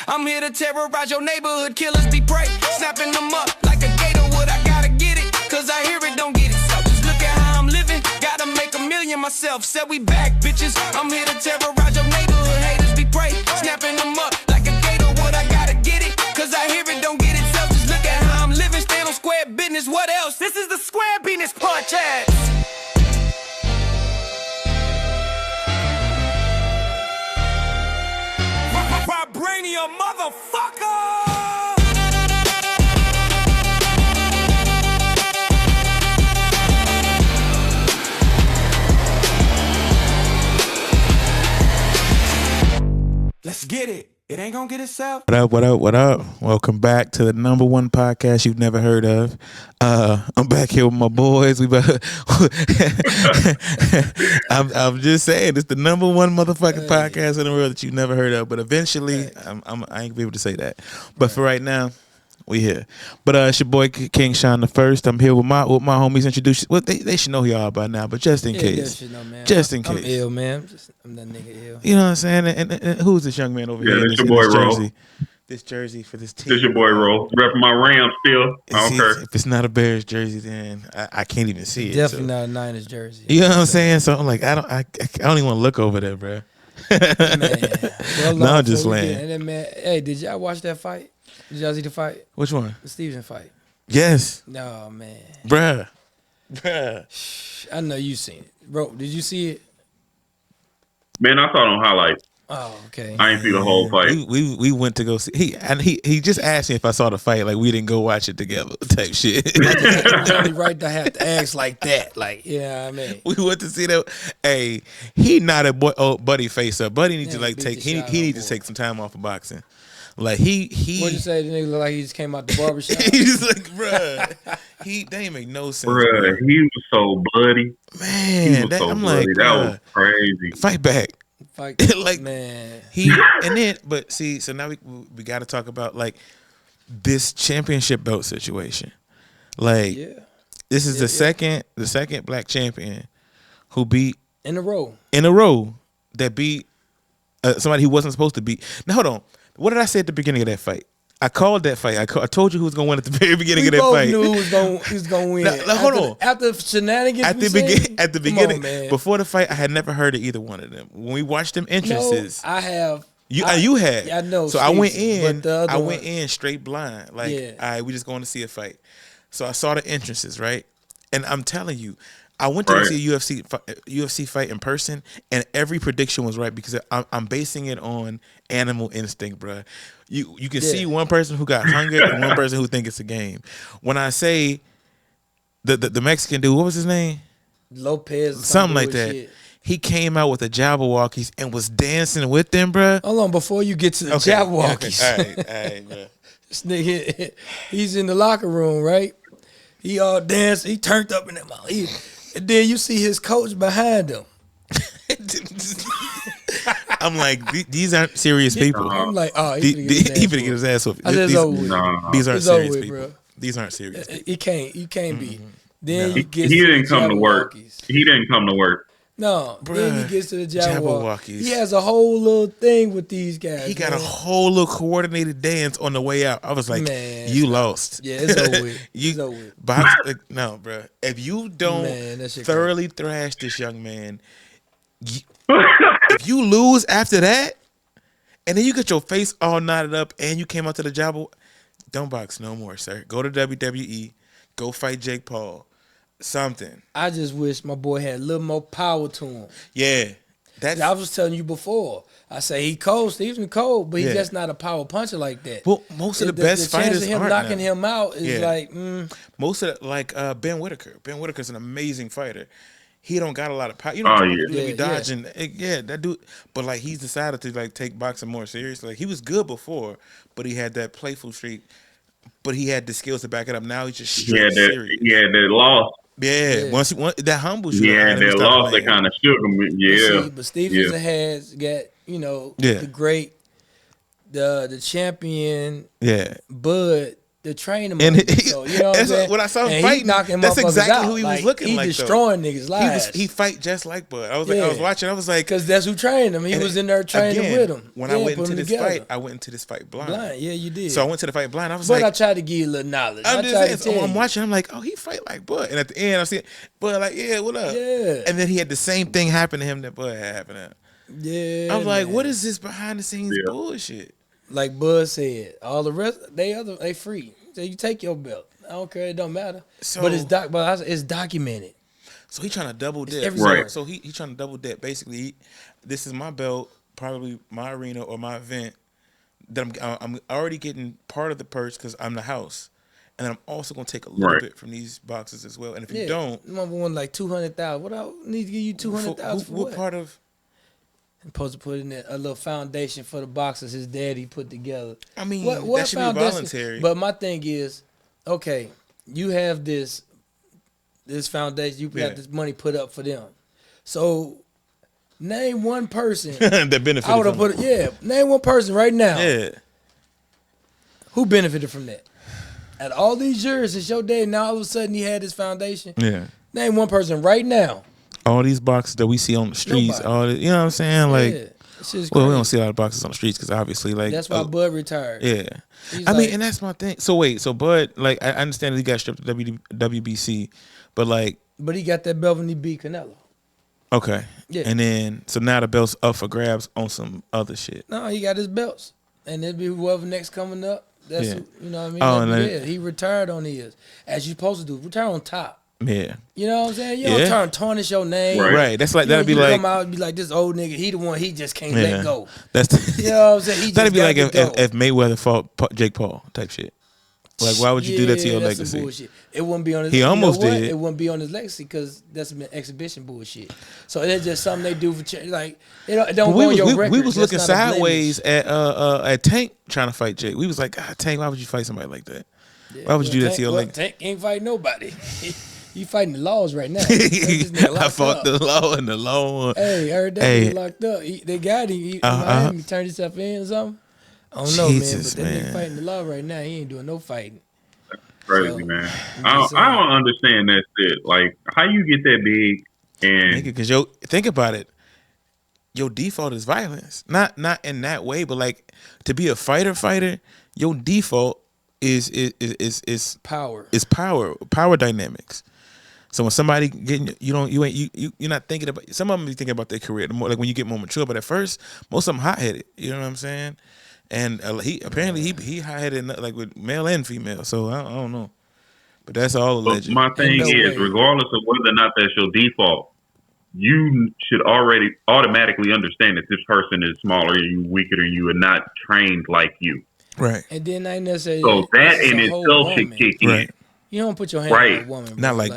I'm here to terrorize your neighborhood, killers be prey. Snapping them up like a gator would, I gotta get it, cause I hear it, don't get it. So just look at how I'm living, gotta make a million myself. Said we back, bitches, I'm here to terrorize your neighborhood, haters be prey. Snapping them up like a gator would, I gotta get it, cause I hear it, don't get it. So just look at how I'm living, stand on square business, what else? This is the Square Business Podcast. Vibranium, motherfucker! Let's get it. It ain't gonna get itself. What up, what up, what up? Welcome back to the number one podcast you've never heard of. I'm back here with my boys. I'm just saying, it's the number one motherfucking podcast in the world that you've never heard of. But eventually, I ain't gonna be able to say that. But for right now, we here. But it's your boy King Sean the First. I'm here with my homies. Introduce. Well, they should know who y'all by now, but just in case. Know, man. Just in case. I'm ill, man. I'm that nigga ill. You know what I'm saying? And who's this young man over here? Yeah, this your boy jersey? This jersey for this team. This your boy Roll. Repping my Rams still. I don't care. If it's not a Bears jersey, then I can't even see it. Definitely not a Niners jersey. You know what I'm saying? So I'm like, I don't even want to look over there, bro. Man. No, I'm just playing. And then, man, hey, did y'all watch that fight? Did y'all see the fight? Which one? The Stevenson fight. Yes. No, man. Bruh. I know you seen it. Bro, did you see it? Man, I saw it on highlights. Oh, okay. I ain't see the whole fight. We went to go see. He just asked me if I saw the fight. Like we didn't go watch it together, type shit. It's only right to have to ask like that. Like, yeah, I mean. We went to see that. Hey, he nodded Buddy face up. Buddy needs to like take. He needs to take some time off of boxing. Like he. What'd you say? The nigga look like he just came out the barbershop. He's like, bruh. They ain't make no sense. Bruh, he was so bloody. Man, I'm like, that was crazy. Fight back. Like, man. But see, so now we got to talk about like this championship belt situation. Like, this is the second black champion who beat in a row that beat somebody who wasn't supposed to beat. Now hold on, what did I say at the beginning of that fight? I called that fight. I told you who was going to win at the very beginning of that fight. We both knew who was going to win. Now, hold on. After shenanigans, at the beginning, man. Before the fight, I had never heard of either one of them. When we watched them entrances, no, I have. You had. Yeah, I know. So I went in straight blind. Like, all right, we just going to see a fight. So I saw the entrances, right? And I'm telling you, I went to go see a UFC fight in person, and every prediction was right because I'm basing it on animal instinct, bro. You can see one person who got hunger and one person who think it's a game. When I say the Mexican dude, what was his name? Lopez, something like that. Shit. He came out with the Jabberwockies and was dancing with them, bro. Hold on, before you get to the Jabberwockies. Okay. All right, bro. This nigga, he's in the locker room, right? He all danced. He turned up in that mouth. And then you see his coach behind him. I'm like, these aren't serious people. I'm like, oh, he finna get his ass whooped. These aren't serious people. These aren't serious people. You can't be. Then he didn't come to work. He didn't come to work. No, then he gets to the Jabberwockies. He has a whole little thing with these guys. He got a whole little coordinated dance on the way out. I was like, man, you lost. Yeah, it's over with. It's over with. No, bro. If you don't thoroughly thrash this young man, if you lose after that, and then you get your face all knotted up and you came out to the Jabberwockies, don't box no more, sir. Go to WWE. Go fight Jake Paul. Something. I just wish my boy had a little more power to him. Yeah. I was telling you before. I say he cold, Stevenson cold, but he's just not a power puncher like that. Well, most of the best fighters of him aren't knocking now. him out is like most of Ben Whitaker. Ben Whitaker's an amazing fighter. He don't got a lot of power. You know, be dodging. That dude. But like he's decided to like take boxing more seriously. Like he was good before, but he had that playful streak. But he had the skills to back it up. Now he's just straight serious. Yeah, that loss. Yeah, once that humbles you. Yeah, that loss that kind of shook him. Yeah, but Stevenson has got the great, the champion. Yeah, Bud to train him. And so, you know when I saw him fighting, that's exactly who he was looking like. He destroying niggas' lives. He fight just like Bud. I was watching. I was like, because that's who trained him. He was in there training with him. When I went into this fight, I went into this fight blind. Yeah, you did. So I went to the fight blind. I was I tried to give you a little knowledge. I'm watching. I'm like, oh, he fight like Bud. And at the end, I see Bud like, yeah, what up? Yeah. And then he had the same thing happen to him that Bud had happened to him. Yeah. I was like, what is this behind the scenes bullshit? Like Bud said, all the rest they free. So you take your belt. I don't care. It don't matter. So, but it's documented. So he trying to double dip. Right. So he trying to double dip. Basically, this is my belt, probably my arena or my event. That I'm already getting part of the purse because I'm the house, and then I'm also gonna take a little bit from these boxes as well. And if you don't, number one like 200,000. What I need to give you 200,000 for what? What part of? I'm supposed to put in a little foundation for the boxers his daddy put together. I mean, that should be voluntary. But my thing is, okay, you have this foundation, you got this money put up for them. So name one person that benefited. I would have put name one person right now. Yeah. Who benefited from that? At all these years since your day, now all of a sudden he had this foundation. Yeah. Name one person right now. All these boxes that we see on the streets, you know what I'm saying? Like, we don't see a lot of boxes on the streets because obviously, like, that's why Bud retired. Yeah, I mean, and that's my thing. So wait, so Bud, like, I understand that he got stripped of WBC, but he got that belt when he beat Canelo. Okay, yeah, and then so now the belt's up for grabs on some other shit. No, he got his belts, and it'll be whoever next coming up. That's you know what I mean. He retired on his, as you supposed to do. Retire on top. Yeah. You know what I'm saying? You don't tarnish your name. Right. That's like, that'd be like. Come out and be like, this old nigga, he the one, he just can't let go. That's you know what I'm saying? That'd be like if Mayweather fought Jake Paul type shit. Like, why would you do that to your legacy? Some bullshit. It wouldn't be on his He almost did. It wouldn't be on his legacy because that's some exhibition bullshit. So it's just something they do for like, it don't go on your record. We was looking sideways at Tank trying to fight Jake. We was like, God, Tank, why would you fight somebody like that? Why would you do that to your legacy? Tank ain't fighting nobody. You fighting the laws right now. I fought the law and the law. Hey, heard that he locked up. They got him. He turned himself in or something. I don't know, man. But that nigga fighting the law right now. He ain't doing no fighting. That's crazy, man. I don't understand that shit. Like, how you get that big and because think about it. Your default is violence. Not in that way, but like to be a fighter. Your default is power. Is power dynamics. So when somebody getting you're not thinking about, some of them be thinking about their career more, like when you get more mature. But at first, most of them hot headed. You know what I'm saying? And he hot headed like with male and female. So I don't know, but that's all alleged. My thing is, regardless of whether or not that's your default, you should already automatically understand that this person is smaller than you, weaker than you, and not trained like you. Right. And then I necessarily so that in itself should kick in. You don't put your hand on a woman, bro. Not like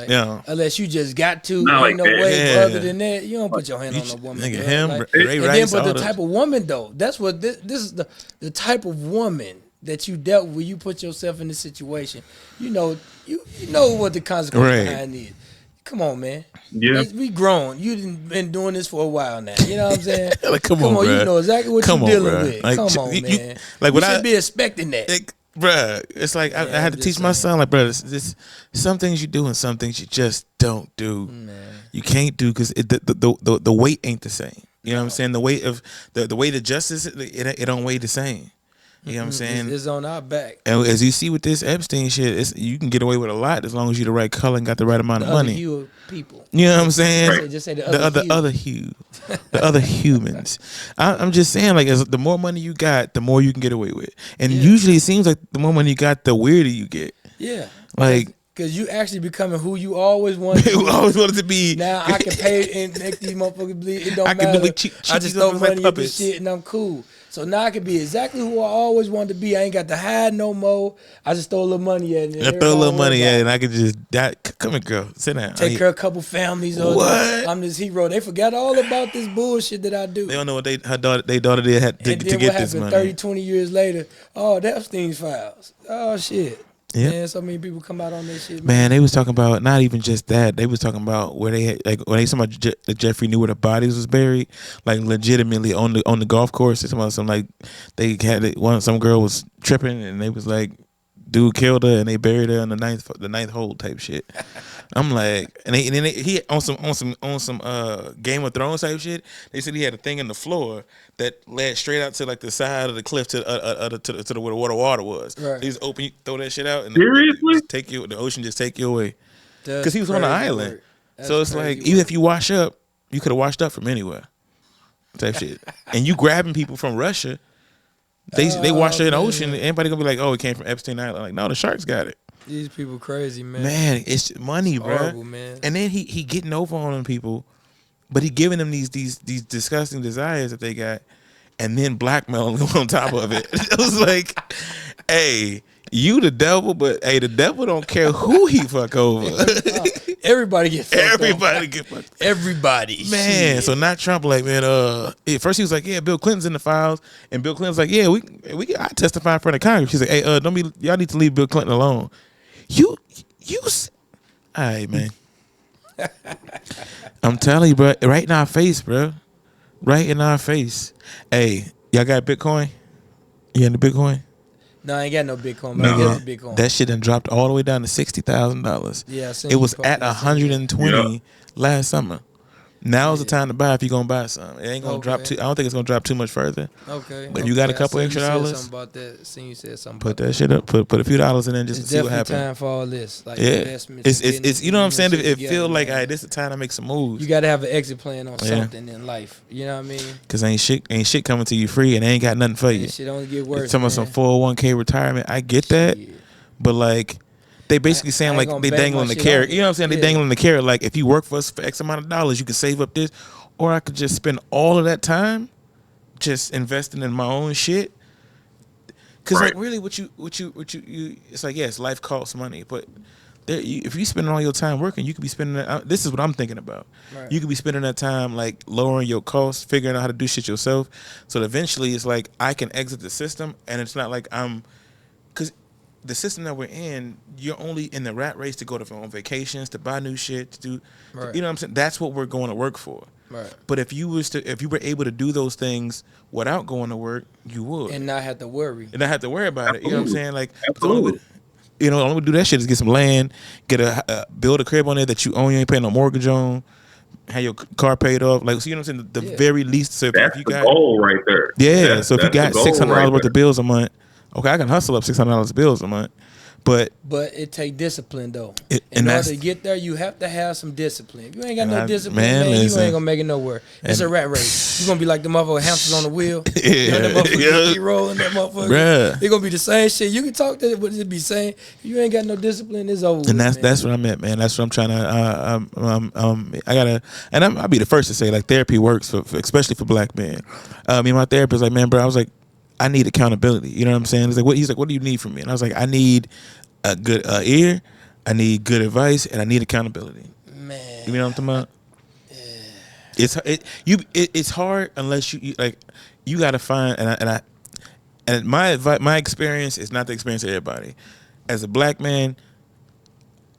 unless you just got to. Not ain't like no that. way other than that. You don't put your hand on a woman. Nigga, but the type of woman though, that's what this is the type of woman that you dealt with. You put yourself in this situation. You know what the consequence behind is. Come on, man. Yeah. We grown. You done been doing this for a while now. You know what I'm saying? Like, come on, you know exactly what you're dealing with. Like, come on, man. Like, you should be expecting that. Bruh, it's like I had to teach my son, like, bruh, this some things you do and some things you just don't do. Man. You can't do because the weight ain't the same. You know what I'm saying? The weight of the weight of justice, it don't weigh the same. You know what I'm saying? It's on our back. And as you see with this Epstein shit, you can get away with a lot as long as you're the right color and got the right amount of money. Hue of people. You know what I'm saying? Right. Just say the other hue, the other humans. I'm just saying, like, as the more money you got, the more you can get away with. And usually, it seems like the more money you got, the weirder you get. Yeah, like. Because you actually becoming who you always wanted to be. always wanted to be. Now I can pay and make these motherfuckers believe it don't matter. I just throw money at this shit and I'm cool. So now I can be exactly who I always wanted to be. I ain't got to hide no more. I just throw a little money at it. I throw a little money at it and I can just come here, girl. Sit down. Take care of a couple families. What? I'm this hero. They forgot all about this bullshit that I do. They don't know what their daughter did to get this money. 30, 20 years later, the Epstein's files. Oh, shit. Yeah, man, so many people come out on this shit. Man, they was talking about not even just that. They was talking about where they had, like when they talking about Jeffrey knew where the bodies was buried, like legitimately on the golf course. It's about some like they had some girl was tripping and they was like dude killed her and they buried her in the ninth hole type shit. I'm like, and then he on some Game of Thrones type shit. They said he had a thing in the floor that led straight out to like the side of the cliff to the where the water was. Right. They just open, you throw that shit out, and seriously the ocean just take you away. Because he was on the island, so it's like even if you wash up, you could have washed up from anywhere. Type shit, and you grabbing people from Russia. They wash it in the ocean. Anybody gonna be like, oh, it came from Epstein Island? Like, no, the sharks got it. These people crazy, man. Man, it's money, it's bro. Horrible, man. And then he getting over on them people, but he giving them these disgusting desires that they got, and then blackmailing them on top of it. It was like, hey, you the devil, but hey, the devil don't care who he fuck over. Everybody get fucked Everybody get fucked. Everybody. Man, shit. so not Trump like, man, at first he was like, yeah, Bill Clinton's in the files, and Bill Clinton's like, yeah, I testify in front of Congress. He's like, hey, y'all need to leave Bill Clinton alone. You all right, man. I'm telling you, bro, right in our face, bro. Right in our face. Hey, y'all got Bitcoin? You in the Bitcoin? No, I ain't got no Bitcoin. But I got the Bitcoin. That shit done dropped all the way down to $60,000. Yeah, it was at 120 last summer. Now's the time to buy if you're gonna buy something. It ain't gonna drop too. I don't think it's gonna drop too much further. Okay. But if you got a couple extra dollars, something about that. You said something. Put that shit up. Put a few dollars in there and just see what happens. It's time for all this. Like it's you know what I'm saying. It feel like, hey, this is the time to make some moves. You got to have an exit plan on something in life. You know what I mean? Because ain't shit coming to you free, and they ain't got nothing for you. Shit only get worse. Some of some 401k retirement. I get that, but like. They basically saying like they dangling the carrot. You know what I'm saying? They dangling the carrot. Like if you work for us for X amount of dollars, you can save up this, or I could just spend all of that time just investing in my own shit. Because like really, what you, it's like yes, life costs money, but if you spend all your time working, you could be spending that. This is what I'm thinking about. Right. You could be spending that time like lowering your costs, figuring out how to do shit yourself. So eventually, it's like I can exit the system, and it's not like because. The system that we're in, you're only in the rat race to go on vacations, to buy new shit, to do, you know what I'm saying? That's what we're going to work for. Right. But if you were able to do those things without going to work, you would, and not have to worry, about it. You know what I'm saying? Like, the only way to do that shit is get some land, build a crib on there that you own, you ain't paying no mortgage on. Have your car paid off, like, so you know what I'm saying. The very least, so if you got the goal right there. Yeah, so if you got $600 worth of bills a month. Okay, I can hustle up $600 bills a month, but it take discipline though. In order to get there, you have to have some discipline. If you ain't got no discipline, man, you ain't gonna make it nowhere. It's a rat race. You gonna be like the motherfucker hamsters on the wheel. Keep rolling that motherfucker. Bruh. It gonna be the same shit. You can talk to it, but it be saying if you ain't got no discipline, it's over. And that's what I meant, man. That's what I'm trying to. I'll be the first to say like therapy works for especially for black men. My therapist like, man, bro, I was like, I need accountability. You know what I'm saying? He's like, what do you need from me? And I was like, I need a good ear, I need good advice, and I need accountability. Man, you know what I'm talking about? Yeah. It's hard unless you like you got to find and my experience is not the experience of everybody. As a black man,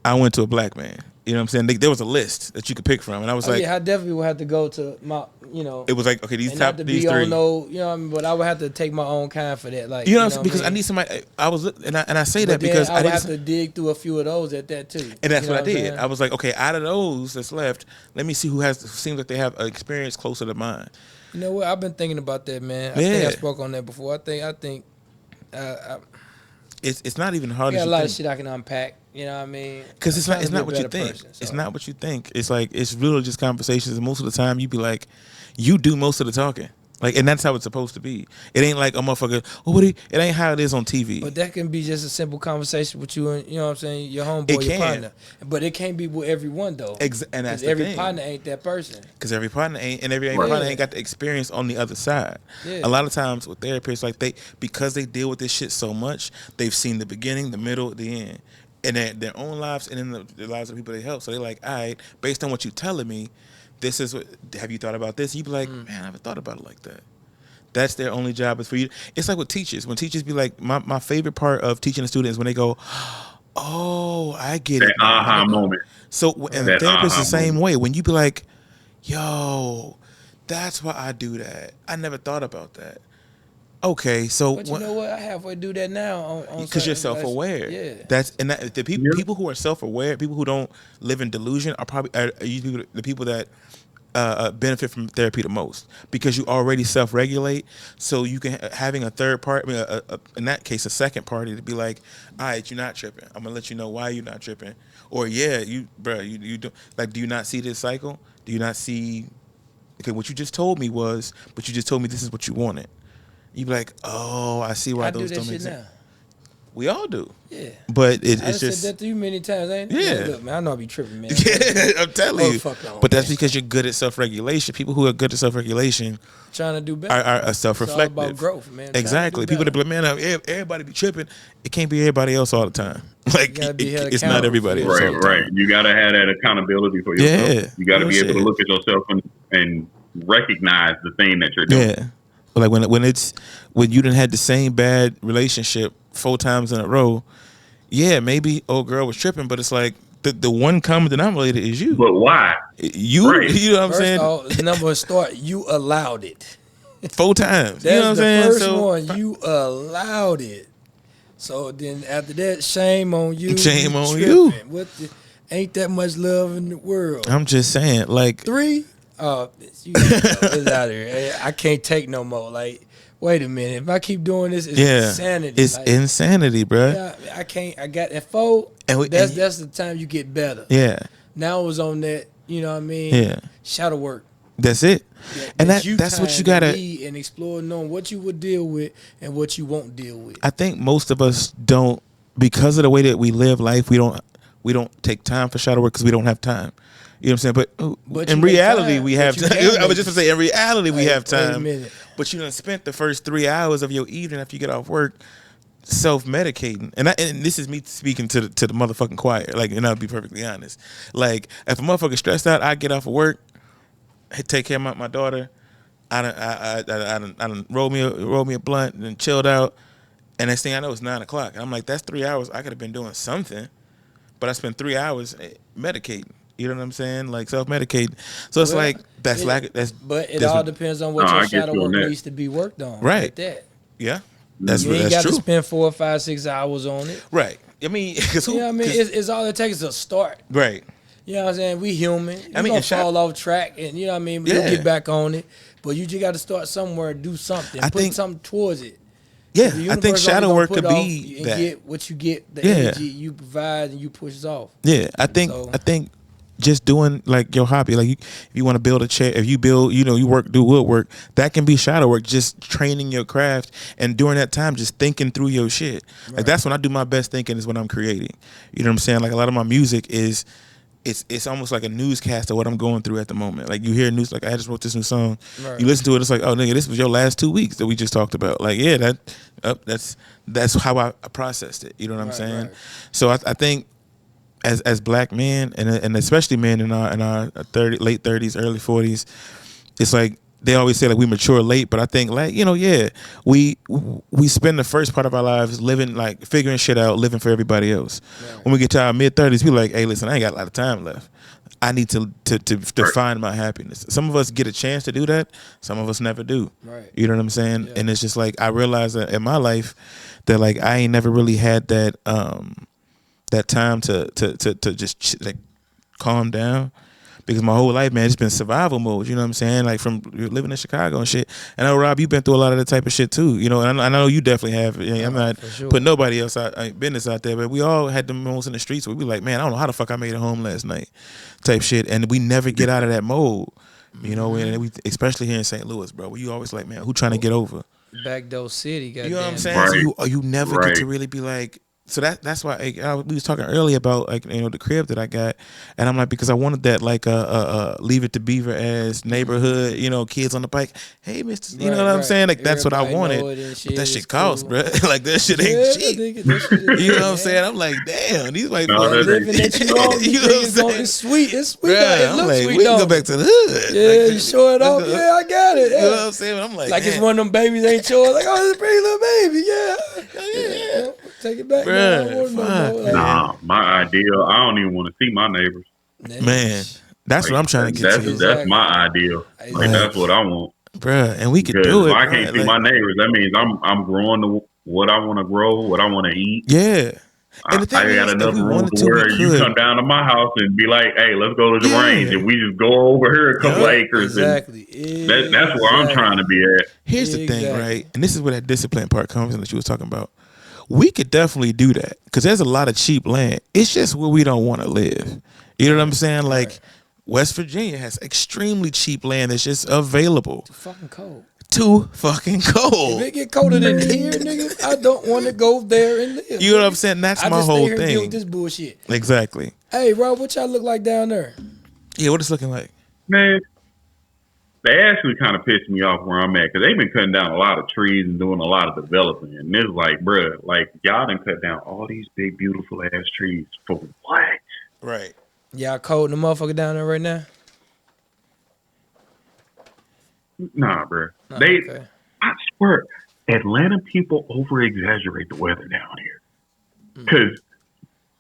I went to a black man. You know what I'm saying? There was a list that you could pick from, and I was like, I definitely would have to go to my, It was like, okay, these three. You know what I mean? But I would have to take my own kind for that, like, because I need somebody. I say that because I would have to dig through a few of those at that too. And that's what I did. I was like, okay, out of those that's left, let me see who seems like they have an experience closer to mine. You know what? I've been thinking about that, man. I think I spoke on that before. I think. It's not even hard. Got a lot of shit I can unpack. You know what I mean? Because it's not what you think. It's not what you think. It's like it's really just conversations, and most of the time you be like, you do most of the talking. Like, and that's how it's supposed to be. It ain't like a motherfucker. It ain't how it is on TV. But that can be just a simple conversation with you and you know what I'm saying, your homeboy, your partner. But it can't be with everyone though. And that's the every thing. Partner ain't that person. Because every partner ain't, and every partner ain't got the experience on the other side. Yeah. A lot of times with therapists, like because they deal with this shit so much, they've seen the beginning, the middle, the end, in their own lives and in the lives of people they help. So they're like, all right, based on what you're telling me, this is what. Have you thought about this? You be like, man, I haven't thought about it like that. That's their only job is for you. It's like with teachers. When teachers be like, my favorite part of teaching a student is when they go, oh, I get it. That aha moment. So, and the therapist the same way. When you be like, yo, that's why I do that. I never thought about that. Okay, so but you know what? I halfway do that now because you're self-aware. Yeah, the people who are self-aware, people who don't live in delusion, are probably usually the people that benefit from therapy the most, because you already self-regulate. So you can having a third party, in that case, a second party, to be like, all right, you're not tripping. I'm gonna let you know why you're not tripping. Or you do, like, do you not see this cycle? Do you not see? Okay, what you just told me was, but you just told me this is what you wanted. You be like, oh, I see why those don't make sense. We all do. Yeah. But it's just said that to you many times, ain't it? Yeah. Look, man, I know I be tripping, man. Yeah, I'm telling you. But that's because you're good at self-regulation. People who are good at self-regulation trying to do better are self-reflective. It's all about growth, man. Exactly. People that be like, man, everybody be tripping. It can't be everybody else all the time. Like, it's not everybody else. Right. You got to have that accountability for yourself. Yeah. You got to be able to look at yourself and recognize the thing that you're doing. Yeah. Like when you done had the same bad relationship 4 times in a row, yeah, maybe old girl was tripping, but it's like the one common denominator is you. But why? You know what I'm saying? First off, number one start, you allowed it 4 times. That's you know what I'm saying? First one, you allowed it. So then after that, shame on you. Shame on you. Ain't that much love in the world. I'm just saying, like 3. It's out here. I can't take no more. Like, wait a minute. If I keep doing this, it's insanity. It's insanity, bro. Yeah, I can't. I got at 4. That's the time you get better. Yeah. Now it was on that. You know what I mean? Yeah. Shadow work. That's it. And that's what you gotta and explore, knowing what you would deal with and what you won't deal with. I think most of us don't, because of the way that we live life. We don't take time for shadow work because we don't have time. You know what I'm saying? But in reality, we have time. I was just going to say, in reality, we have time. But you done spent the first 3 hours of your evening after you get off work self-medicating. And this is me speaking to the motherfucking choir. Like, and I'll be perfectly honest. Like, if a motherfucker stressed out, I get off of work, take care of my daughter. I done roll me a blunt and then chilled out. And next thing I know, it's 9 o'clock. And I'm like, that's 3 hours. I could have been doing something. But I spent 3 hours medicating. You know what I'm saying? Like self-medicating. So it's but it all depends on what your shadow work needs to be worked on. Right. Like that. Yeah. You ain't got to spend 4, 5, 6 hours on it. Right. I mean, you know what I mean? It's all it takes is a start. Right. You know what I'm saying? We human. You're going to fall off track, and you know what I mean? You'll get back on it. But you just got to start somewhere, do something, put something towards it. Yeah, I think shadow work could be that. Get what you get, the energy you provide, and you push off. Yeah, I think just doing like your hobby, like if you want to build a chair, if you build, you do woodwork, that can be shadow work. Just training your craft, and during that time, just thinking through your shit. Right. Like that's when I do my best thinking, is when I'm creating. You know what I'm saying? Like a lot of my music is. It's almost like a newscast of what I'm going through at the moment. Like you hear news, like I just wrote this new song. Right. You listen to it, it's like, oh nigga, this was your last 2 weeks that we just talked about. Like yeah, that's how I processed it. You know what I'm saying? Right. So I think as black men and especially men in our late 30s, early 40s, it's like they always say like we mature late, but I think like we spend the first part of our lives living like figuring shit out, living for everybody else. Right. When we get to our mid-30s, we like, hey, listen, I ain't got a lot of time left. I need to find my happiness. Some of us get a chance to do that. Some of us never do. Right. You know what I'm saying? Yeah. And it's just like I realized that in my life that like I ain't never really had that that time to just like calm down. Because my whole life, man, it's been survival mode. You know what I'm saying? Like from living in Chicago and shit. And I know, Rob, you've been through a lot of that type of shit too. You know, and I know you definitely have. I'm not putting nobody else business out there, but we all had the moments in the streets where we like, man, I don't know how the fuck I made it home last night, type shit. And we never get out of that mode. You know, and we, especially here in St. Louis, bro, where you always like, man, who trying to get over? Backdoor City, you know what I'm saying? Right. So you never get to really be like. So that's why we was talking earlier about like the crib that I got, and I'm like because I wanted that like Leave It to Beaver as neighborhood, kids on the bike. Hey, Mister, you know what I'm saying? Like that's everybody what I wanted. But that shit costs, bro. Like that shit ain't cheap. You know what I'm saying? I'm like, damn, these white people living that you want. You know what I'm saying? It's sweet. It's sweet. It looks sweet. We can go back to the hood. Yeah, like, you show it off. Yeah, I got it. You know what I'm saying? I'm like it's one of them babies ain't sure. Like it's a pretty little baby. Yeah. Take it back. Nah, my ideal. I don't even want to see my neighbors. Man, that's what I'm trying to get to. That's my ideal. Like that's what I want. bruh, and we could do it. If I can't see my neighbors, that means I'm growing what I want to grow, what I want to eat. Yeah. And the thing I got enough room to where you come down to my house and be like, "Hey, let's go to the range," and we just go over here a couple acres. Exactly. That's where I'm trying to be at. Here's the thing, right? And this is where that discipline part comes in that you was talking about. We could definitely do that because there's a lot of cheap land. It's just where we don't want to live. You know what I'm saying? Like West Virginia has extremely cheap land that's just available. Too fucking cold. Too fucking cold. If it get colder than here, nigga, I don't want to go there and live. You know what I'm saying? That's my whole thing. I just stay here and deal with this bullshit. Exactly. Hey, Rob, what y'all look like down there? Yeah, what it's looking like? Man, they actually kind of pissed me off where I'm at because they've been cutting down a lot of trees and doing a lot of development. And it's like, bruh, like y'all done cut down all these big, beautiful ass trees for what? Right. Y'all cold in the motherfucker down there right now? Nah, bruh. Okay. I swear, Atlanta people over-exaggerate the weather down here. Because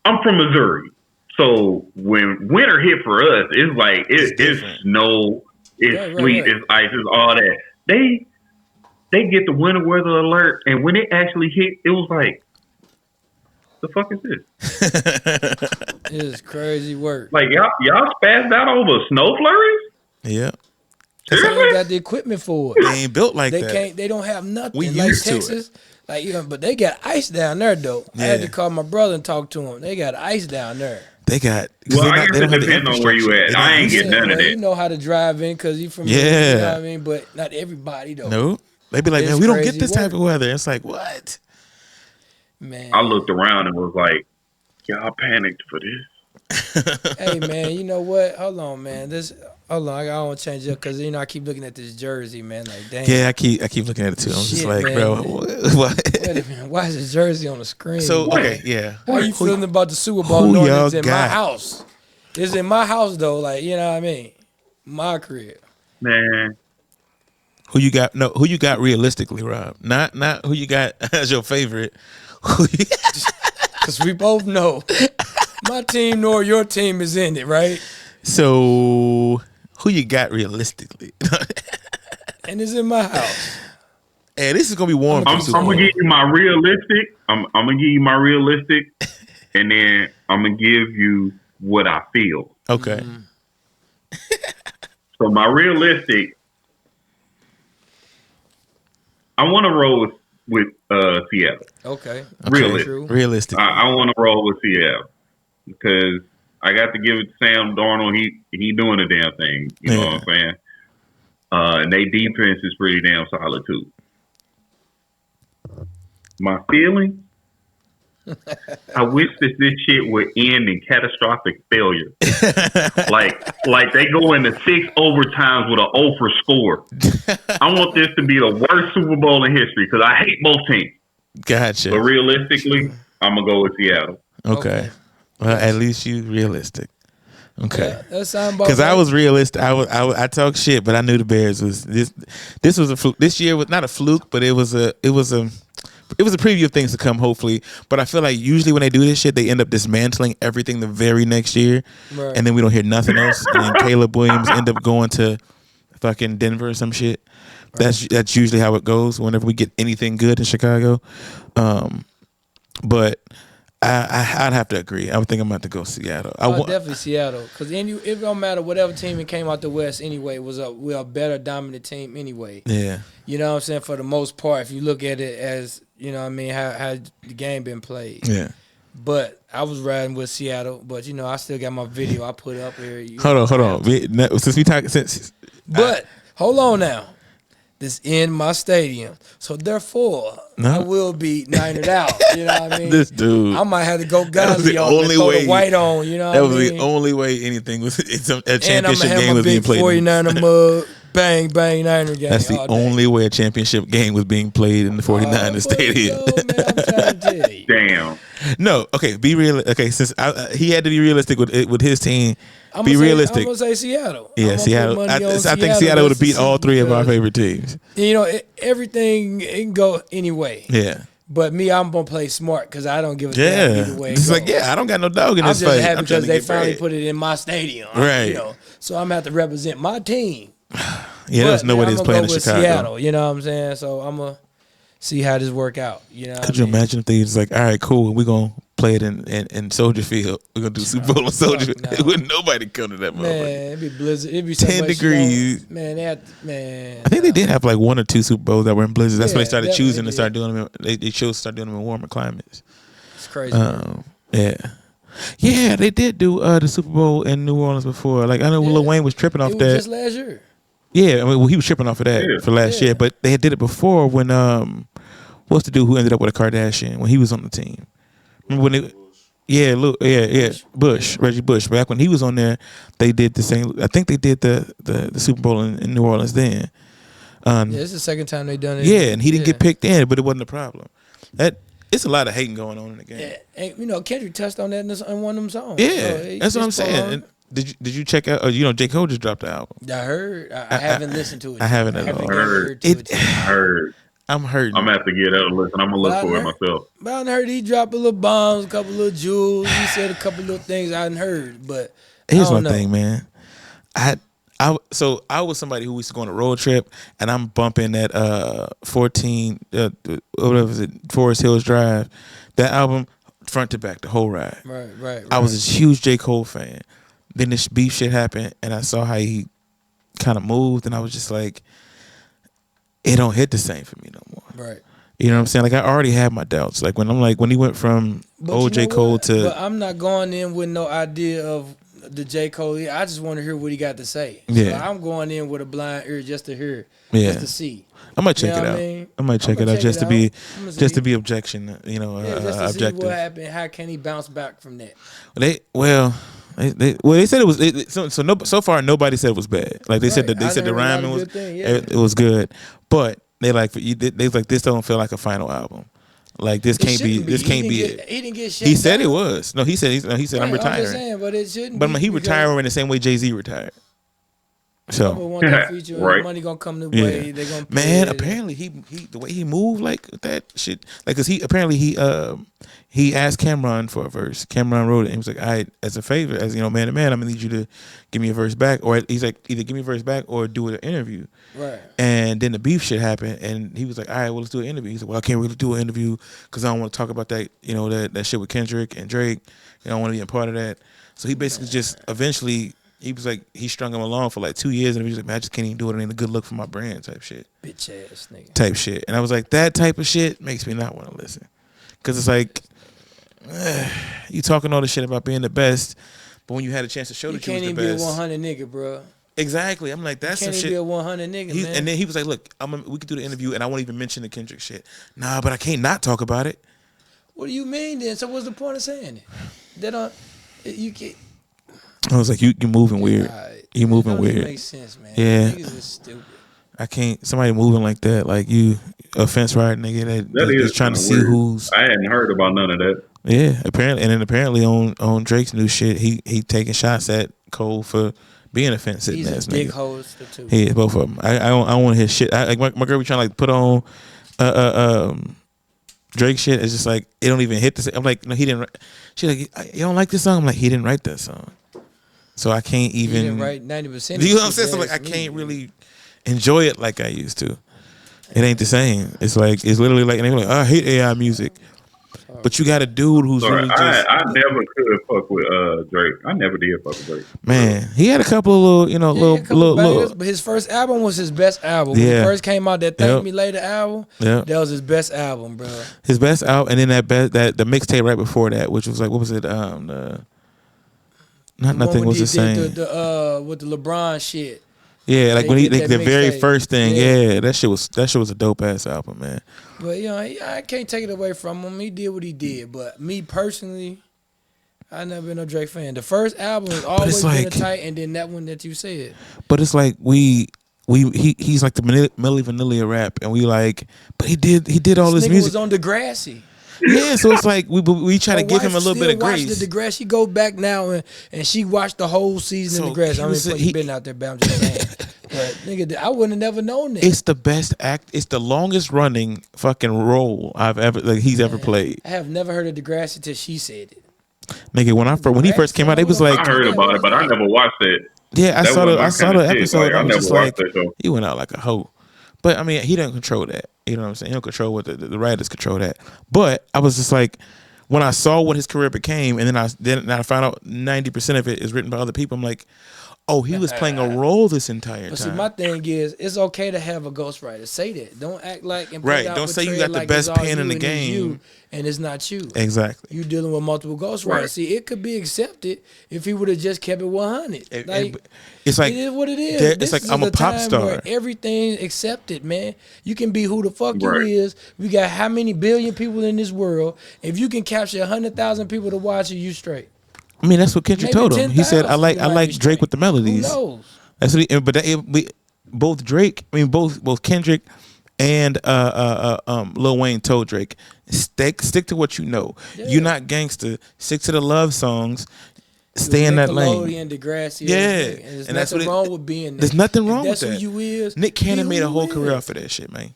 I'm from Missouri. So when winter hit for us, it's like, it's snow, it's sleet, it's ice, it's all that. They get the winter weather alert, and when it actually hit, it was like, the fuck is this? It is crazy work. Like, y'all spazzed out over snow flurries? Yeah. They ain't got the equipment for it. They ain't built like that. They don't have nothing. We like used Texas, to it. Like, you know, but they got ice down there though. Yeah. I had to call my brother and talk to him. They got ice down there. They got. Well, I guess it depends on where you at. I ain't getting none of that. You know how to drive in because you from here, you know what I mean? But not everybody though. No. They be like, man, we don't get this type of weather. It's like, what? Man. I looked around and was like, y'all panicked for this. Hey man, you know what? Hold on, man. Hold on, I don't want to change it up because you know I keep looking at this jersey, man. Like, damn. Yeah, I keep looking at it too. I'm just like, man, bro, what? Wait a minute, why is this jersey on the screen? So okay, yeah. How you feeling about the Super Bowl? Knowing it's in my house. It's in my house though, like you know what I mean. My crib. Man. Who you got? No, who you got realistically, Rob? Not who you got as your favorite. Because we both know my team nor your team is in it, right? So who you got realistically? And it's in my house. And this is gonna be warm. I'm gonna give you my realistic. I'm gonna give you my realistic, and then I'm gonna give you what I feel. Okay. So my realistic, I want to roll with Seattle. Okay. Realistic. I want to roll with Seattle because I got to give it to Sam Darnold. He doing the damn thing. You know what I'm saying? And they defense is pretty damn solid too. My feeling, I wish that this shit would end in catastrophic failure. like they go into 6 overtimes with an 0 for score. I want this to be the worst Super Bowl in history because I hate both teams. Gotcha. But realistically, I'm gonna go with Seattle. Okay. Well, at least you realistic. Okay. Yeah, because I was realistic. I talk shit, but I knew the Bears was this. This was a fluke. This year was not a fluke, but it was a preview of things to come, hopefully. But I feel like usually when they do this shit, they end up dismantling everything the very next year, right. And then we don't hear nothing else. And then Caleb Williams end up going to fucking Denver or some shit. Right. That's usually how it goes whenever we get anything good in Chicago. But I'd have to agree. I would think I'm about to go Seattle. Definitely Seattle, because it don't matter whatever team that came out the West anyway. We're a better dominant team anyway. Yeah, you know what I'm saying. For the most part, if you look at it as you know, what I mean, how the game been played. Yeah. But I was riding with Seattle, but you know, I still got my video I put up here. Hold on. But hold on now. This in my stadium, so therefore I will be ninered out. You know what I mean? This dude, I might have to go godly on and throw the white on. You know, that was the only way anything was. It's a championship and game was being played. 49er mug, bang bang Niner game. That's the only way a championship game was being played in the 49er stadium. Yo, man, I'm trying to tell you. Damn. No, okay, be real. Okay, since he had to be realistic with his team. Be realistic. I'm gonna say Seattle. Yeah, Seattle. I think Seattle would have beat all three of our favorite teams. You know, everything it can go anyway. Yeah. But me, I'm gonna play smart because I don't give a damn either way. It's like, I don't got no dog in this fight. I'm just happy because they finally put it in my stadium. Right. You know, so I'm gonna have to represent my team. Yeah, there's no way they was playing in Chicago. Seattle, you know what I'm saying? So I'm gonna see how this work out. You know, could you imagine if they was like, all right, cool, we're gonna play it in Soldier Field. We're gonna do Super Bowl in Soldier Field. No. Wouldn't nobody come to that motherfucker. Man, it'd be blizzard. It'd be 10 degrees. Man, man. I think they did have like 1 or 2 Super Bowls that were in blizzards. That's when they started choosing to start doing them. They chose to start doing them in warmer climates. It's crazy. Yeah, they did do the Super Bowl in New Orleans before. Like I know Lil Wayne was tripping off that. Just last year. Yeah, I mean, he was tripping off of that for last year, but they did it before when what's the dude who ended up with a Kardashian when he was on the team? Remember when they Bush, Reggie Bush. Back when he was on there, they did the same. I think they did the Super Bowl in New Orleans then. It's the second time they done it. Yeah, and he didn't get picked in, but it wasn't a problem. It's a lot of hating going on in the game. Yeah, and you know, Kendrick touched on that in one of them songs. Yeah, so that's what I'm saying. And did you check out? You know, J. Cole just dropped the album. I heard. I haven't listened to it. I haven't at all. Heard. I'm hurting. I'm gonna have to get out and listen. I'm gonna look for it myself. But I heard he dropped a little bombs, a couple little jewels. He said a couple little things I hadn't heard. But here's my thing, man. I was somebody who used to go on a road trip, and I'm bumping that 14 whatever is it, Forest Hills Drive, that album front to back, the whole ride. Right. I was a huge J. Cole fan. Then this beef shit happened, and I saw how he kind of moved, and I was just like, it don't hit the same for me no more. Right. You know what I'm saying? Like I already had my doubts. Like when he went from old J. Cole to. But I'm not going in with no idea of the J. Cole. I just want to hear what he got to say. Yeah. So I'm going in with a blind ear just to hear, just to see. I might check it out. I might check it out just to be objection. You know, just to objective. See what happened. How can he bounce back from that? They said it was so far nobody said it was bad. Like they said that the rhyming was it was good, but they like this don't feel like a final album. Like this can't be it. He didn't get shit. He said it was. No, he said I'm retiring. I'm just saying, but it shouldn't. But he retired in the same way Jay-Z retired. So right. Money gonna come the way. They gonna man. Apparently he the way he moved like that shit. Like cause he asked Cameron for a verse. Cameron wrote it and he was like, "I as a favor, as you know, man to man, I'm gonna need you to give me a verse back." Or he's like, either give me a verse back or do an interview. Right. And then the beef shit happened, and he was like, "All right, well let's do an interview." He said, "Well, I can't really do an interview because I don't want to talk about that, you know, that shit with Kendrick and Drake. I don't want to be a part of that." So he basically just eventually. He was like, he strung him along for like 2 years, and he was like, man, I just can't even do it. It ain't a good look for my brand type shit. Bitch ass nigga. Type shit. And I was like, that type of shit makes me not want to listen. Because it's like, you talking all this shit about being the best, but when you had a chance to show that you was the best. You can't even be a 100 nigga, bro. Exactly. I'm like, that's some shit. You can't even be a 100 nigga, man. And then he was like, look, we could do the interview, and I won't even mention the Kendrick shit. Nah, but I can't not talk about it. What do you mean then? So what's the point of saying it? You can't. I was like, you moving weird. You moving weird. It makes sense, man. Yeah. Niggas is stupid. I can't. Somebody moving like that, like you, a fence riding nigga that is trying to see weird. who's. I hadn't heard about none of that. Yeah, apparently on Drake's new shit, he taking shots at Cole for being a fence sitting ass nigga. Big hoes too. He is both of them. I don't want his shit. Like my girl be trying to like put on Drake shit. It's just like it don't even hit the. I'm like, no, he didn't. She's like, you don't like this song? I'm like, he didn't write that song. So I can't even. He didn't write 90%. You know what I'm saying? So like I can't really enjoy it like I used to. It ain't the same. It's like it's literally like, and they're like, I hate AI music, but you got a dude who's really just. I never could fuck with Drake. I never did fuck with Drake. Man, he had a couple of little. But his first album was his best album. When he first came out, that Thank Me Later album. Yeah, that was his best album, bro. His best album, and then that the mixtape right before that, which was like, what was it? Nothing was the same. With the LeBron shit. Yeah, like when he the very first thing. Yeah, that shit was a dope ass album, man. But you know, I can't take it away from him. He did what he did. But me personally, I never been a Drake fan. The first album has always been a tight, and then that one that you said. But it's like he's like the Milli Vanilli rap, and we like, but he did all this music. Was on Degrassi. Yeah, so it's like we try to give him a little bit of grace. The Degrassi go back now and she watched the whole season of Degrassi. I mean, he's been out there, but I'm just saying. But nigga, I wouldn't have never known that. It's the best act. It's the longest running fucking role he's ever played. I have never heard of Degrassi till she said it. Nigga, when he first came out, it was like I heard about it, but I never watched it. Yeah, I saw the episode. I was just like, he went out like a hoe. But I mean, he doesn't control that. You know what I'm saying? He don't control what the writers control that. But I was just like, when I saw what his career became, and then I found out 90% of it is written by other people. I'm like, oh, he was playing a role this entire time. But see, my thing is, it's okay to have a ghostwriter. Say that. Don't act like and right. Don't say you got the best pen in the game. And it's not you. Exactly. You dealing with multiple ghostwriters. Right. See, it could be accepted if he would have just kept it 100. It's like, it is what it is. It's like, I'm a pop star. Everything accepted, man. You can be who the fuck you is. We got how many billion people in this world. If you can capture 100,000 people to watch you straight. I mean, that's what Kendrick told him. He said, "I like Drake with the melodies." Who knows? That's what both Drake. I mean, both Kendrick and Lil Wayne told Drake, stick to what you know. Yeah. You're not gangster. Stick to the love songs. Stay in that lane. Degrassi, yeah, and there's nothing wrong with being there. There's nothing wrong with that. That's who you is. Nick Cannon made a whole career off of that shit, man.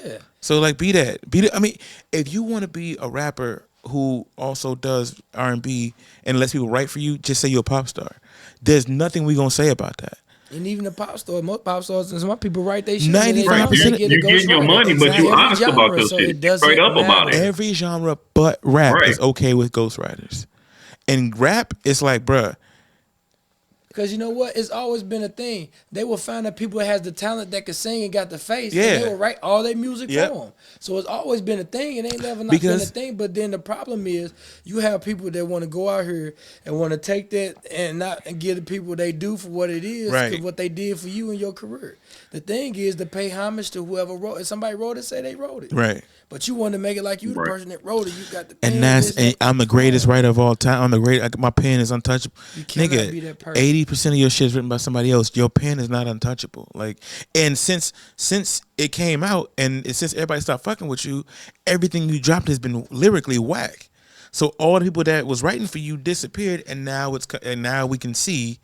Yeah. So like, be that. I mean, if you want to be a rapper who also does R&B and lets people write for you, just say you're a pop star. There's nothing we gonna say about that. And even the pop star, most pop stars, and some people write they shit. 95%. You're getting your money, but you're honest about this shit. Straight up about it. Every genre but rap is okay with ghostwriters. And rap is like, bruh. Because you know what? It's always been a thing. They will find that people that has the talent that can sing and got the face. Yeah. And they will write all their music for them. So it's always been a thing. It ain't never not been a thing. But then the problem is you have people that want to go out here and want to take that and not and give the people they do for what it is, what they did for you in your career. The thing is to pay homage to whoever wrote it. If somebody wrote it, say they wrote it. Right. But you want to make it like you the person that wrote it. You got the pen. And I'm the greatest writer of all time. I'm the great. My pen is untouchable. You cannot be that person. 80% of your shit is written by somebody else. Your pen is not untouchable. Like, and since it came out and since everybody stopped fucking with you, everything you dropped has been lyrically whack. So all the people that was writing for you disappeared, and now we can see.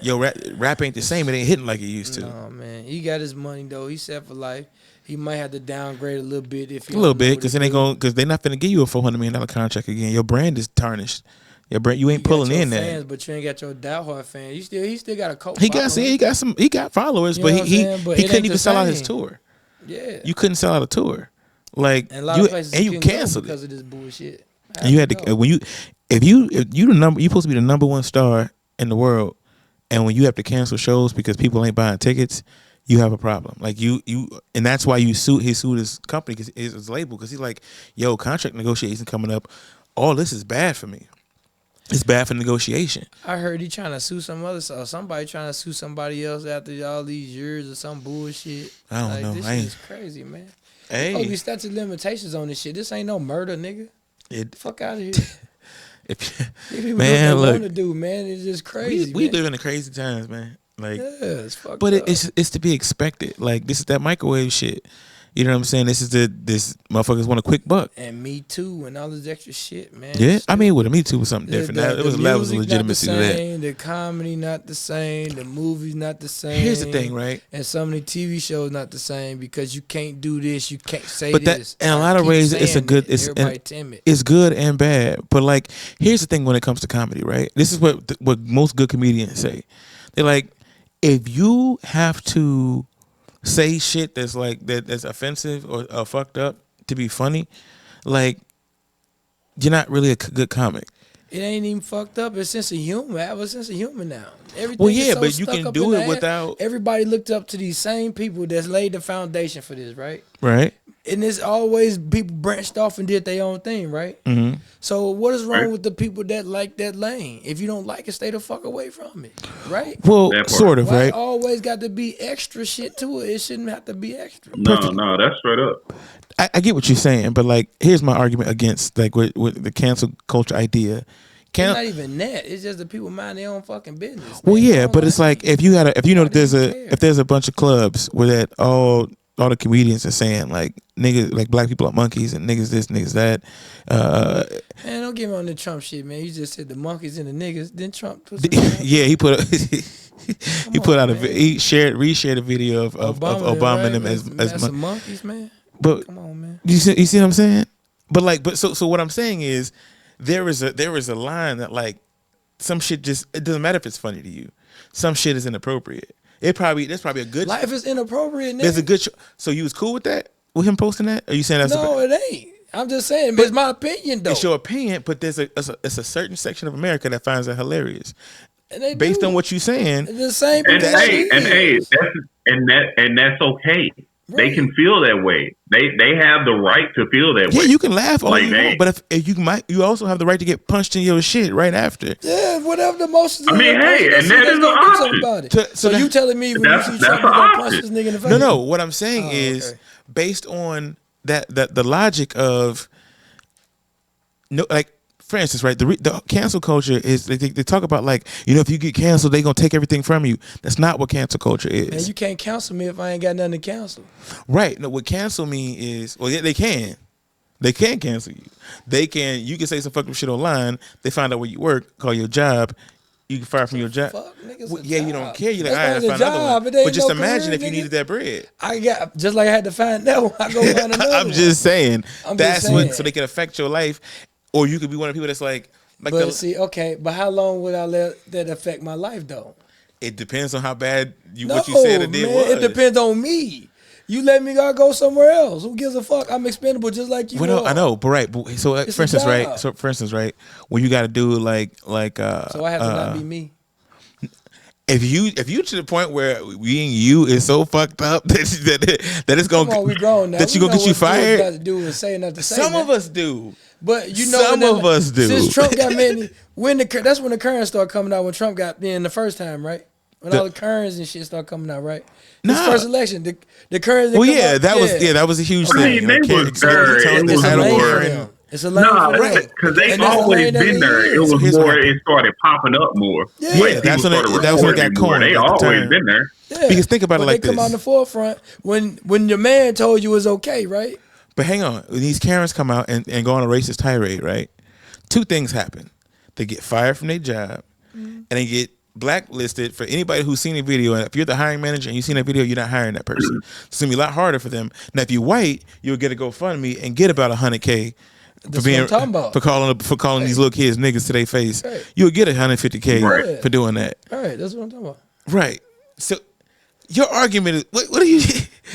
Yo, rap ain't the same. It ain't hitting like it used to. No, man. He got his money though. He's set for life. He might have to downgrade a little bit because they're not gonna give you a $400 million contract again. Your brand is tarnished. Your brand, you ain't pulling in fans, that. But you ain't got your diehard fans. He still got a cult. He got followers, but he couldn't even sell out his tour. Yeah, you couldn't sell out a tour. Like and a lot of places you canceled because of this bullshit. And you had to if you supposed to be the number one star in the world, and when you have to cancel shows because people ain't buying tickets, you have a problem. Like and that's why he sued his company, his label, because he's like, yo, contract negotiation coming up. All this is bad for me. It's bad for negotiation. I heard he trying to sue somebody trying to sue somebody else after all these years or some bullshit. I don't know. This shit is crazy, man. Hey, supposed to be statute of limitations on this shit. This ain't no murder, nigga. Fuck out of here. Man, look, to do, man, it's just crazy. We live in the crazy times, man. Like, it's fucked but up. It's to be expected. Like, this is that microwave shit. You know what I'm saying? This motherfuckers want a quick buck. And Me Too and all this extra shit, man. Yeah, I mean, with Me Too was something different. It was levels of legitimacy to that. The comedy not the same. The movies not the same. Here's the thing, right? And so many TV shows not the same because you can't do this, you can't say this. In a lot of ways, it's good and bad. But like, here's the thing when it comes to comedy, right? This is what most good comedians say. They're like, if you have to say shit that's offensive or fucked up to be funny, like, you're not really a good comic. It ain't even fucked up. It's sense of humor. I have a sense of humor now. Everything but you can do it without. Everybody looked up to these same people that's laid the foundation for this, right? Right. And it's always people branched off and did their own thing, right? Mm-hmm. So what is wrong with the people that like that lane? If you don't like it, stay the fuck away from it, right? Well, sort of, right? Always got to be extra shit to it. It shouldn't have to be extra. No, that's straight up. I get what you're saying, but like, here's my argument against like with the cancel culture idea. It's not even that. It's just the people mind their own fucking business. Well, yeah, but it's like if there's a bunch of clubs where that all the comedians are saying like niggas, like black people are monkeys and niggas this, niggas that. Man, don't get me on the Trump shit, man. You just said the monkeys and the niggas. Then Trump put he reshared a video of Obama and them as monkeys, man. But come on, man. You see what I'm saying? But so what I'm saying is there is a line that like some shit just, it doesn't matter if it's funny to you. Some shit is inappropriate. There's probably a good. Life is inappropriate. Nigga. There's a good. So you was cool with that? With him posting that? Are you saying that's no? It ain't. I'm just saying. But it's my opinion, though. It's your opinion, but there's it's a certain section of America that finds it hilarious. And they based do. on what you're saying. The same. And that's okay. Right. They can feel that way. They have the right to feel that way. Yeah, you can laugh all you want, but if you also have the right to get punched in your shit right after. Yeah, whatever the emotions. I mean, hey, and that is an option. About it. So you telling me when you see Trump, you gonna punch this nigga in the face? No. What I'm saying is based on that the logic of for instance, right, the cancel culture is they talk about like, if you get canceled, they gonna take everything from you. That's not what cancel culture is. Man, you can't cancel me if I ain't got nothing to cancel. Right. No, what cancel me is, well, yeah, they can cancel you. You can say some fucked up shit online. They find out where you work, call your job. You can fire from your job. Yeah, you don't care. You're like, I have to find another one. But just imagine if you needed that bread. I got just like I had to find that one. I go find another one. I'm just saying. That's what, so they can affect your life. Or you could be one of the people that's like but but how long would I let that affect my life though? It depends on how bad what you said or did was. It depends on me. You let me go somewhere else. Who gives a fuck? I'm expendable just like you. Well, no, I know, but right. So for instance, right, when you got to do like so I have to not be me. If you to the point where being you is so fucked up that it's gonna we grown now. That you gonna get you fired. Got to do is say enough to say. Some of us do. But some of us do. Since Trump got many, that's when the currents started coming out. When Trump got in the first time, right? When all the currents and shit started coming out, right? His first election, the currents. Well, yeah, that was a huge thing. They was there. It's a lane for right? Because they always been there. It was more. It started popping up more. Yeah, that's when it got coined. They always been there. Yeah. Because think about it like this. They come on the forefront when your man told you it was okay, right? But hang on, when these Karens come out and go on a racist tirade, right? Two things happen: they get fired from their job, and they get blacklisted for anybody who's seen a video. And if you're the hiring manager and you've seen that video, you're not hiring that person. It's gonna be a lot harder for them. Now, if you're white, you'll get a GoFundMe and get about $100K for calling these little kids niggas to their face. Right. You'll get $150K for doing that. All right, that's what I'm talking about. Right. So your argument is what are you?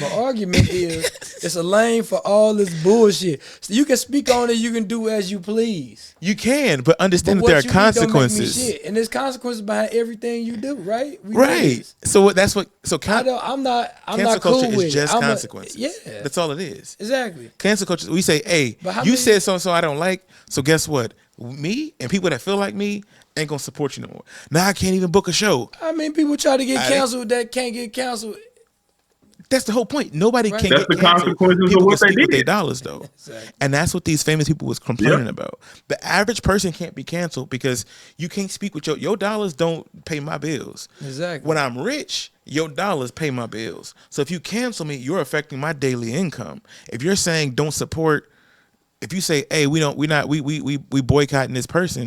My argument is it's a lane for all this bullshit. So you can speak on it, you can do as you please. You can, but understand that there are consequences. And there's consequences behind everything you do, right? Right. So that's what. So I'm not cancel cool culture with is just consequences. Yeah, that's all it is. Exactly. Cancel culture. We say, hey, you said so I don't like. So guess what? Me and people that feel like me ain't gonna support you no more. Now I can't even book a show. I mean, people try to get canceled that can't get canceled. That's the whole point. Nobody can That's get the consequences people of what they did. With their dollars, though. Exactly. And that's what these famous people was complaining about. The average person can't be canceled because you can't speak with your dollars don't pay my bills. Exactly. When I'm rich, your dollars pay my bills. So if you cancel me, you're affecting my daily income. If you're saying don't support, if you say, hey, we boycotting this person,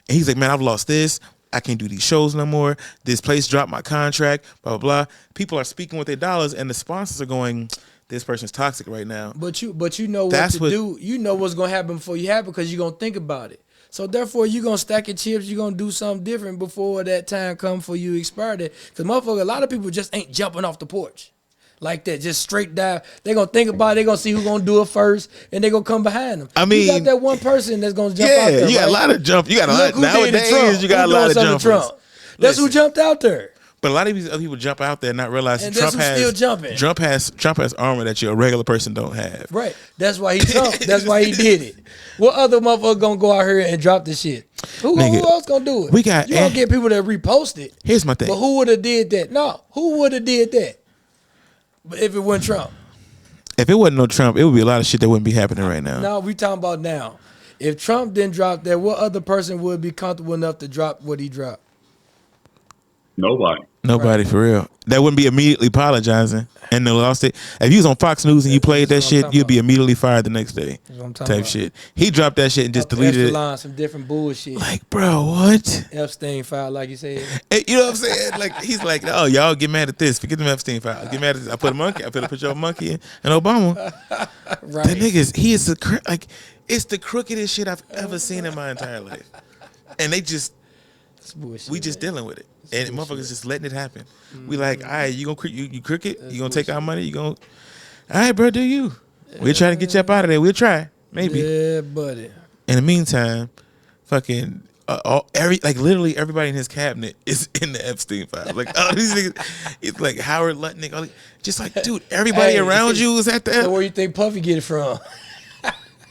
and he's like, man, I've lost this. I can't do these shows no more. This place dropped my contract, blah, blah, blah. People are speaking with their dollars and the sponsors are going, this person's toxic right now. But you know what to do. You know what's going to happen before you happen because you're going to think about it. So therefore, you're going to stack your chips. You're going to do something different before that time comes for you to expire that. Because motherfucker, a lot of people just ain't jumping off the porch like that, just straight down. They're going to think about it. They're going to see who's going to do it first, and they're going to come behind them. I mean, you got that one person that's going to jump out there. Yeah, you got a lot of jump. You got a lot. Nowadays, you got a lot of jumpers. That's who jumped out there. But a lot of these other people jump out there not realizing Trump has armor that a regular person don't have. Right. That's why he jumped. That's why he did it. What other motherfucker gonna go out here and drop this shit? Who else gonna do it? You gonna get people that repost it. Here's my thing. But who would have did that? No. Who would have did that? But if it wasn't Trump. If it wasn't no Trump, it would be a lot of shit that wouldn't be happening right now. No, we talking about now. If Trump didn't drop that, what other person would be comfortable enough to drop what he dropped? Nobody for real. That wouldn't be immediately apologizing and they lost it. If you was on Fox News and you played that shit, you'd be immediately fired the next day. Type shit. He dropped that shit and just deleted it. Some different bullshit. Like, bro, what? Epstein file, like you said. Hey, you know what I'm saying? Like, he's like, oh, y'all get mad at this. Forget the Epstein file. Get mad at this. I put a picture of a monkey and Obama. Right. That niggas, he is it's the crookedest shit I've ever seen in my entire life. And they just we just dealing with it, and motherfuckers just letting it happen. We like, all right, you crooked, you gonna take our money, you gonna, all right, bro, do you? We're trying to get you up out of there. We'll try, maybe. Yeah, buddy. In the meantime, fucking. Literally everybody in his cabinet is in the Epstein file. Like all these niggas, it's like Howard Lutnick. Just like, dude, everybody around you is at the. So where you think Puffy get it from?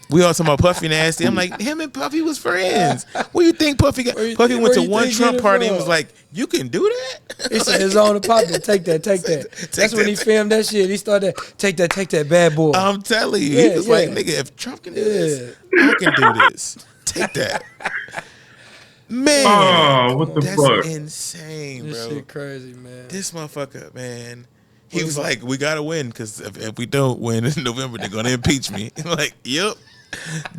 We all talking about Puffy nasty. I'm like, him and Puffy was friends. Where you think Puffy got? Puffy went to one Trump party and was like, "You can do that." He said his own pocket. Take that. That's when he filmed that shit. He started take that bad boy. I'm telling you, he was like, nigga, if Trump can do this, I can do this. Take that. Man, what the that's fuck? insane, bro. This shit crazy, man. This motherfucker, man. He was like, we gotta win, because if we don't win in November, they're gonna impeach me. I'm like, yep,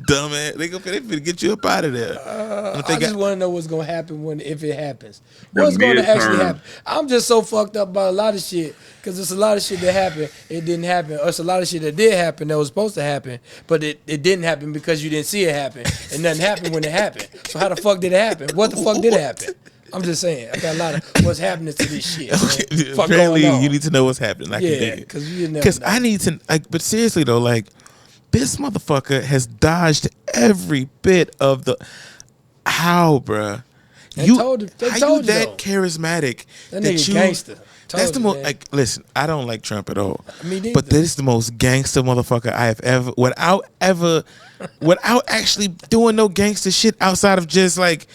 dumbass. They gonna get you up out of there. I just want to know what's gonna happen if it happens. What's gonna actually happen? I'm just so fucked up about a lot of shit, because there's a lot of shit that happened, it didn't happen, or it's a lot of shit that did happen that was supposed to happen, but it didn't happen because you didn't see it happen, and nothing happened when it happened. So how the fuck did it happen? What the fuck did happen? I'm just saying, I got a lot of what's happening to this shit. Okay. Apparently, you need to know what's happening. Because I need to. But seriously though, like, this motherfucker has dodged every bit of the. How, bruh? How you that charismatic? That nigga gangster. That's the most. Like, listen, I don't like Trump at all. But this is the most gangster motherfucker I have ever, without actually doing no gangster shit outside of just like.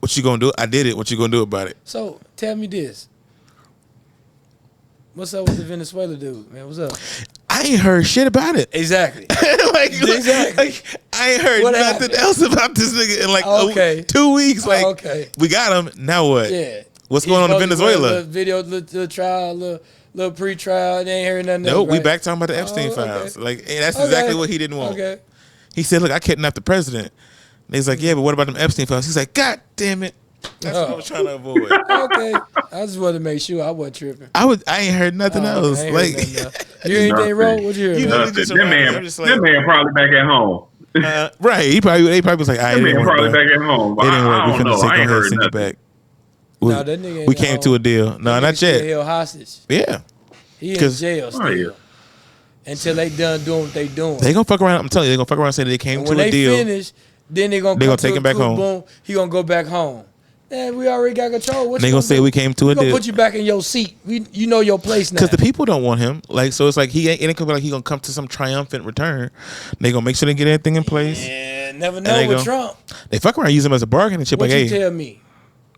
What you gonna do? I did it. What you gonna do about it? So tell me this: what's up with the Venezuela dude, man? What's up? I ain't heard shit about it. Exactly. Like, I ain't heard nothing else about this nigga in like 2 weeks. Like, we got him. Now what? Yeah. What's going on in Venezuela? Little trial, little pre-trial. They ain't heard nothing. Nope. Right? We back talking about the Epstein files. Like, that's exactly what he didn't want. Okay. He said, "Look, I kidnapped the president." And he's like, "Yeah, but what about them Epstein files?" He's like, "God damn it." That's what I was trying to avoid. Okay. I just wanted to make sure I wasn't tripping. I ain't heard nothing else. Like, you hear anything wrong? What you hear? That man probably back at home. Right. They probably was like, that man probably back at home. It didn't work. We couldn't I ain't heard nothing. Back. No, that nigga we came to a deal. No, not yet. Held hostage. Yeah. He in jail still. Yeah. Until they done doing what they doing. They gonna fuck around. I'm telling you, they gonna fuck around and say they came to a deal. When they finish, then they gonna take him back home. Boom, he gonna go back home. Man, we already got control. They gonna say we came to a deal. Put you back in your seat. You know your place now. Because the people don't want him. Like, so it's like he ain't gonna be like he gonna come to some triumphant return. They gonna make sure they get everything in place. Yeah, never know with Trump. They fuck around, use him as a bargaining chip. What you tell me?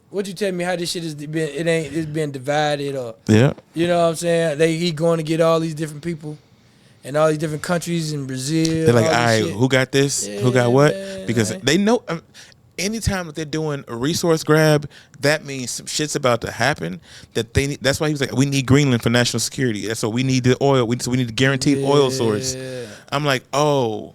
What you tell me how this shit has been? It's been divided or yeah. You know what I'm saying? He going to get all these different people. And all these different countries in Brazil. They're like, all right, who got this? Yeah, who got what? Man, because they know anytime that they're doing a resource grab, that means some shit's about to happen. That's why he was like, we need Greenland for national security. That's what we need the oil. So we need a guaranteed oil source. I'm like, oh,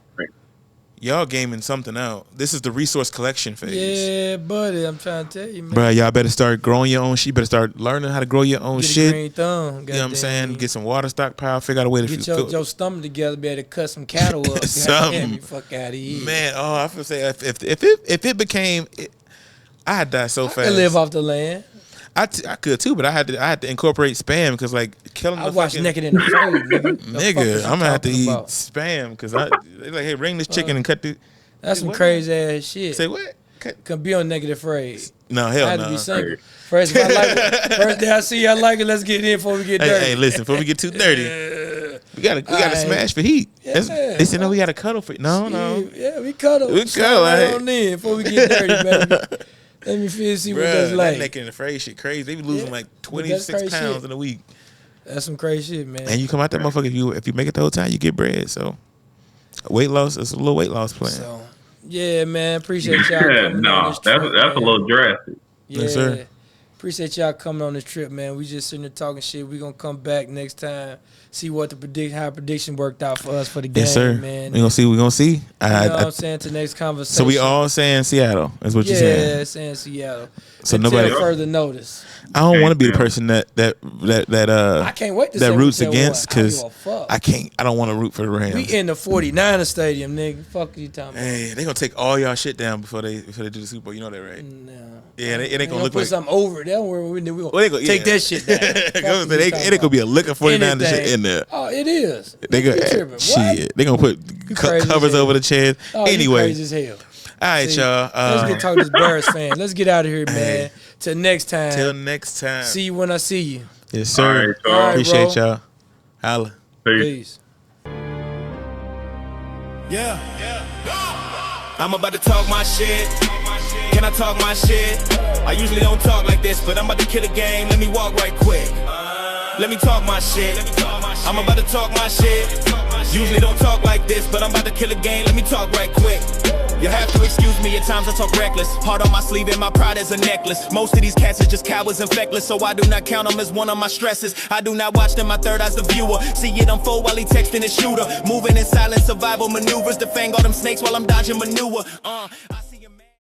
y'all gaming something out. This is the resource collection phase. Yeah, buddy, I'm trying to tell you, man. Bro, y'all better start growing your own shit. You better start learning how to grow your own shit. Green thumb, you know what I'm saying? Get some water stockpile. Figure out a way to get your stomach together. Be able to cut some cattle up. Something. Fuck out of here, man. Oh, I feel say if it became, I'd die so fast. I could live off the land. I could too, but I had to incorporate spam because like killing. I watch Naked in the Food, nigga. I'm gonna have to eat spam because they're like, hey, ring this chicken and cut the. That's some crazy ass shit. Say what? Can be on Negative Phrase. No, hell no. I had to be single. First day I see you, I like it. Let's get in before we get dirty. Hey, listen, before we get too dirty, we gotta smash for heat. Yeah. They said no, we gotta cuddle for no. Yeah, we cuddle. We cuddle right on in before we get dirty, baby. Let me see what that's like. That Naked in the Phrase shit crazy. They be losing like 26 pounds in a week. That's some crazy shit, man. And you come out that motherfucker if you make it the whole time, you get bread. So weight loss, it's a little weight loss plan. So, yeah, man. Appreciate y'all. No, that's a little drastic. Yeah. Yes, sir. Appreciate y'all coming on the trip, man. We just sitting there talking shit. We gonna come back next time, see what how prediction worked out for us for the game, yes, sir. man. We gonna see. You know what I'm saying? To the next conversation. So we all saying Seattle. Is what you're saying? Yeah, saying Seattle. So until nobody further notice. I don't want to be the person that I can't wait to that roots against because I don't want to root for the Rams. We in the 49er stadium, nigga. Fuck you talking about? Hey, they gonna take all y'all shit down before they do the Super Bowl. You know that, right? No. Yeah, it ain't gonna look put like something over there where we gonna take that shit down. It ain't gonna be a lick of 49er shit in there. Oh, it is. They gonna shit. They gonna put covers over the chairs. Oh, anyway, crazy as hell. All right, y'all. Let's get talk to this Bears fan. Let's get out of here, man. Till next time. Till next time. See you when I see you. Yes, sir. All right, appreciate y'all. Holla. Peace. Yeah. I'm about to talk my shit. Can I talk my shit? I usually don't talk like this, but I'm about to kill a game. Let me walk right quick. Let me talk my shit. I'm about to talk my shit. Usually don't talk like this, but I'm about to kill a game. Let me talk right quick. You have to excuse me, at times I talk reckless. Heart on my sleeve and my pride is a necklace. Most of these cats is just cowards and feckless, so I do not count them as one of my stresses. I do not watch them, my third eye's the viewer. See it unfold while he texting his shooter. Moving in silent survival maneuvers to fang all them snakes while I'm dodging manure.